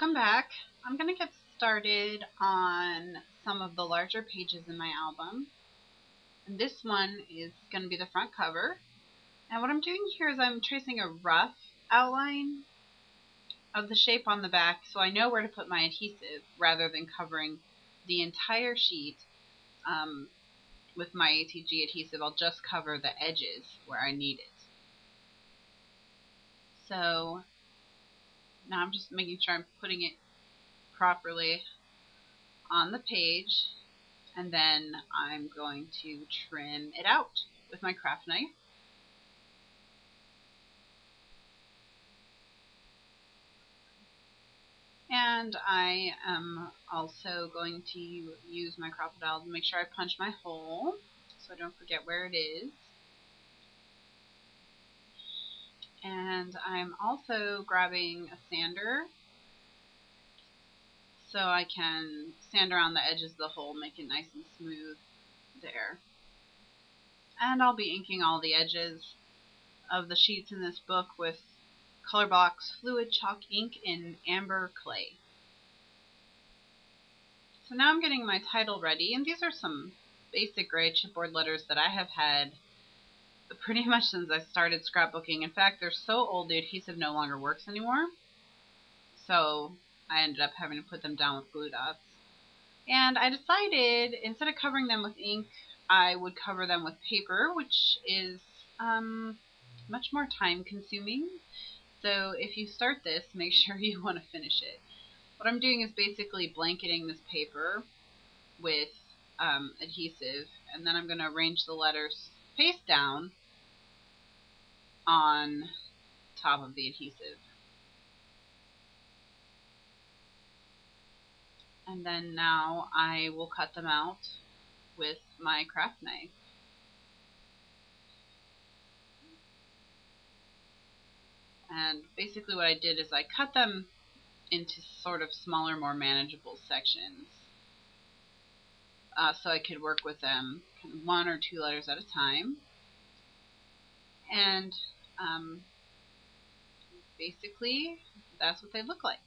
Welcome back. I'm going to get started on some of the larger pages in my album. And this one is going to be the front cover. And what I'm doing here is I'm tracing a rough outline of the shape on the back so I know where to put my adhesive rather than covering the entire sheet with my ATG adhesive. I'll just cover the edges where I need it. So now I'm just making sure I'm putting it properly on the page, and then I'm going to trim it out with my craft knife. And I am also going to use my crocodile to make sure I punch my hole so I don't forget where it is. And I'm also grabbing a sander so I can sand around the edges of the hole, make it nice and smooth there. And I'll be inking all the edges of the sheets in this book with Color Box Fluid Chalk Ink in Amber Clay. So now I'm getting my title ready, and these are some basic gray chipboard letters that I have had pretty much since I started scrapbooking. In fact, they're so old the adhesive no longer works anymore. So I ended up having to put them down with glue dots. And I decided instead of covering them with ink, I would cover them with paper, which is much more time consuming. So if you start this, make sure you want to finish it. What I'm doing is basically blanketing this paper with adhesive, and then I'm going to arrange the letters face down on top of the adhesive. And then now I will cut them out with my craft knife. And basically what I did is I cut them into sort of smaller, more manageable sections. So I could work with them kind of 1 or 2 letters at a time. And basically that's what they look like.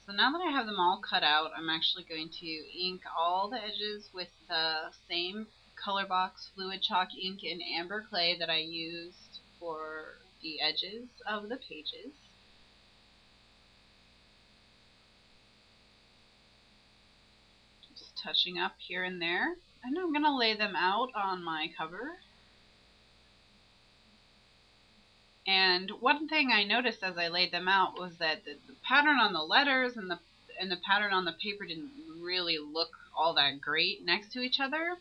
So now that I have them all cut out, I'm actually going to ink all the edges with the same Color Box Fluid Chalk ink in Amber Clay that I used for the edges of the pages. Just touching up here and there. And I'm going to lay them out on my cover. And one thing I noticed as I laid them out was that the pattern on the letters and the pattern on the paper didn't really look all that great next to each other.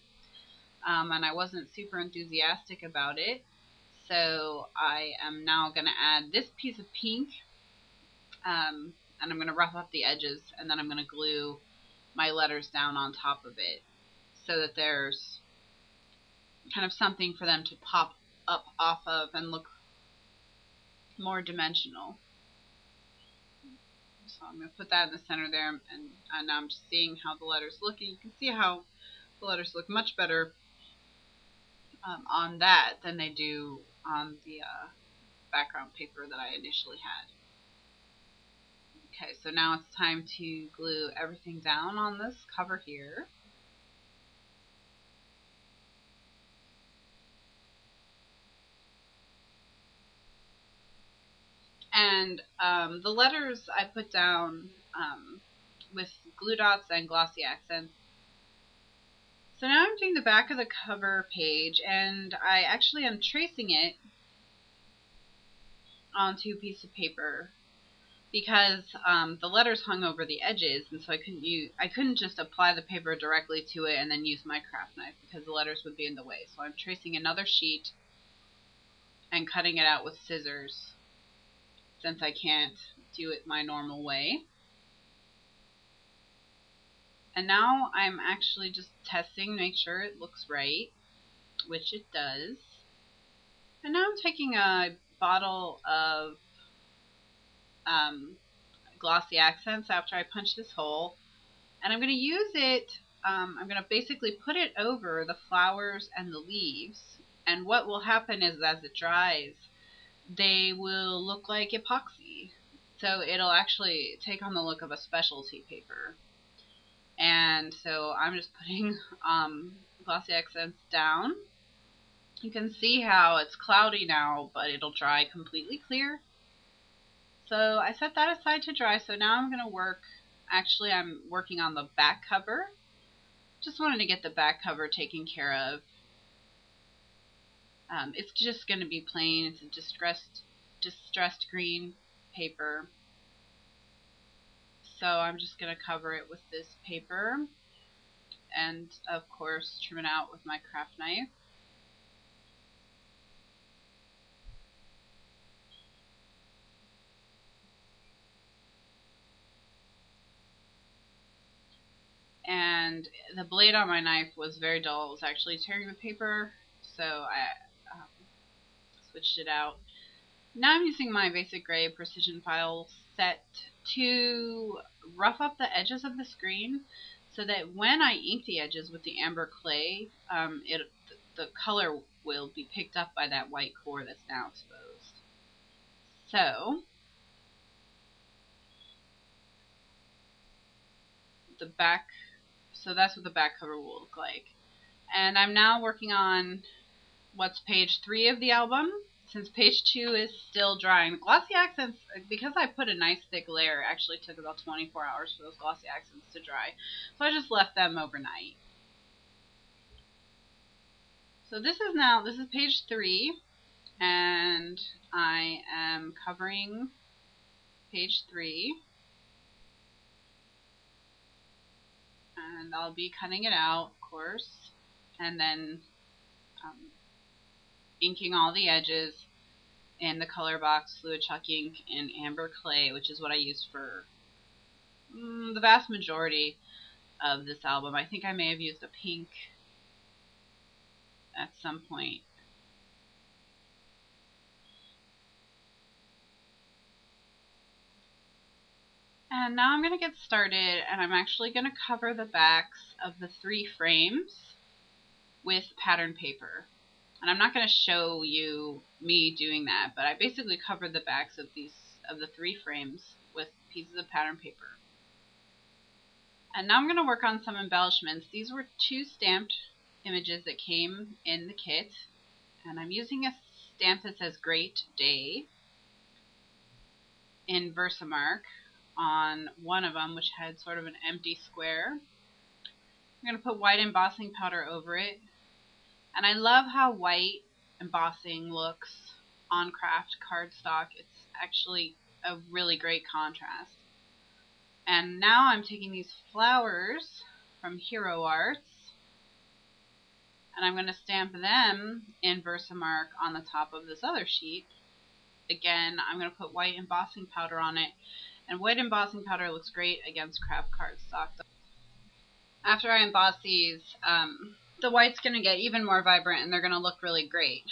And I wasn't super enthusiastic about it. So I am now going to add this piece of pink. And I'm going to rough up the edges, and then I'm going to glue my letters down on top of it so that there's kind of something for them to pop up off of and look more dimensional. So I'm going to put that in the center there, and now I'm just seeing how the letters look. And you can see how the letters look much better on that than they do on the background paper that I initially had. Okay, so now it's time to glue everything down on this cover here. And the letters I put down with glue dots and glossy accents. So now I'm doing the back of the cover page, and I actually am tracing it onto a piece of paper because the letters hung over the edges, and so I couldn't just apply the paper directly to it and then use my craft knife because the letters would be in the way. So I'm tracing another sheet and cutting it out with scissors, since I can't do it my normal way. And now I'm actually just testing, make sure it looks right, which it does. And now I'm taking a bottle of glossy accents after I punch this hole, and I'm going to use it, I'm going to basically put it over the flowers and the leaves, and what will happen is as it dries, they will look like epoxy. So it'll actually take on the look of a specialty paper. And so I'm just putting glossy accents down. You can see how it's cloudy now, but it'll dry completely clear. So I set that aside to dry. So now I'm going to work, actually I'm working on the back cover. Just wanted to get the back cover taken care of. It's just going to be plain. It's a distressed green paper. So I'm just going to cover it with this paper and of course trim it out with my craft knife. And the blade on my knife was very dull. It was actually tearing the paper, so I switched it out. Now I'm using my basic gray precision file set to rough up the edges of the screen so that when I ink the edges with the amber clay, the color will be picked up by that white core that's now exposed. So that's what the back cover will look like. And I'm now working on what's page 3 of the album, since page 2 is still drying. The glossy accents, because I put a nice thick layer, actually took about 24 hours for those glossy accents to dry. So I just left them overnight. So this is page 3, and I am covering page 3. And I'll be cutting it out, of course, and then inking all the edges in the color box fluid chalk ink in amber clay, which is what I used for the vast majority of this album. I think I may have used a pink at some point. And now I'm going to get started, and I'm actually going to cover the backs of the 3 frames with pattern paper. And I'm not going to show you me doing that, but I basically covered the backs of the 3 frames with pieces of pattern paper. And now I'm going to work on some embellishments. These were 2 stamped images that came in the kit, and I'm using a stamp that says Great Day in Versamark on one of them, which had sort of an empty square. I'm going to put white embossing powder over it. And I love how white embossing looks on craft cardstock. It's actually a really great contrast. And now I'm taking these flowers from Hero Arts, and I'm going to stamp them in Versamark on the top of this other sheet. Again, I'm going to put white embossing powder on it, and white embossing powder looks great against craft cardstock. After I emboss these, the white's going to get even more vibrant and they're going to look really great.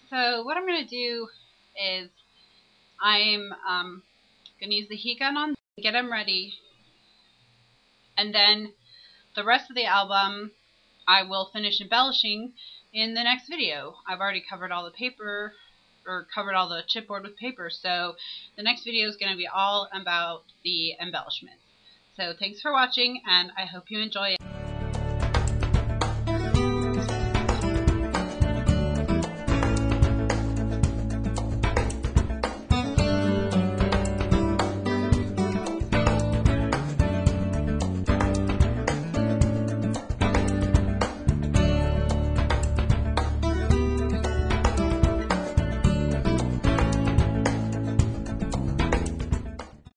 So what I'm going to do is I'm going to use the heat gun on, get them ready, and then the rest of the album I will finish embellishing in the next video. I've already covered all the paper, or covered all the chipboard with paper, so the next video is going to be all about the embellishments. So thanks for watching, and I hope you enjoy it.